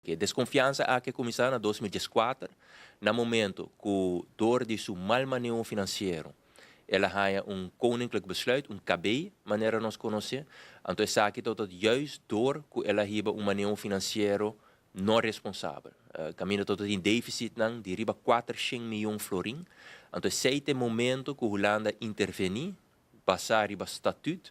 Que desconfiança há que começar em 2014, no momento que door de seu mal manejo financeiro, ela há koninklijk besluit, KB, maneira nós conhecer, então essa aqui tot juist door que ela riba manejo financeiro não responsável. Caminha todo em déficit não, de riba 400 milhões florim, então esse é o momento que Hulanda intervenir, passar riba estatuto,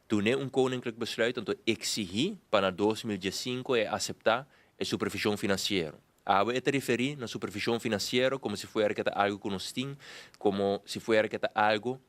toen koninklijk besluit, então exigir para 2015 e aceitar a supervisão financeira. Eu te referi na supervisão financeira como se fosse algo que nós tínhamos, como se fosse algo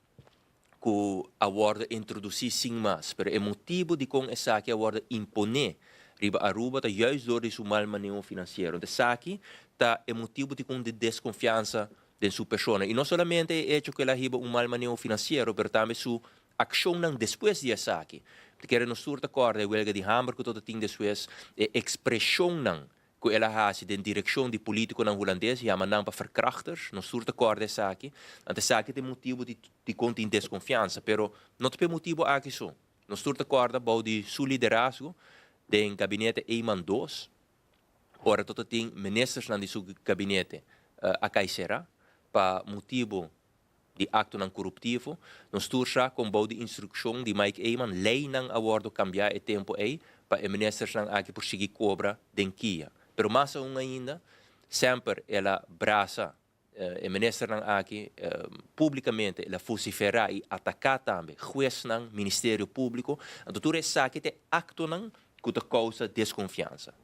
que a borda introduzir sim mais. Mas o motivo de com essa aqui a borda imponer riba Aruba está juist door de mal manejo financeiro. Então, aqui está o motivo de com de desconfiança de sua pessoa. E não somente é hecho que ela riba mal manejo financeiro, mas também sua ação não depois de essa aqui. Porque nós surta corda a huelga de Hamburgo que todo tem depois é expressão não que ela faz de direção de político não holandês e ama não para verkrachters, nós surta corda essa aqui. Então essa aqui tem motivo de conter desconfiança, pero não tem motivo aqui só. Nós surta corda bom de seu liderazgo do gabinete Eman 2. Ora todo tem ministros na de seu gabinete a caixera para motivo de acto não corruptivo, nós tursa com boa de instrução de Mike Eman, lei não abordo cambiar o tempo aí, para o ministro não aqui por seguir cobra denquia. Pero mais ainda, sempre ela braça, o ministro não aqui, publicamente, ela vocifera e atacar também, juiz não, Ministério Público, a doutora sabe que acto não, que causa desconfiança.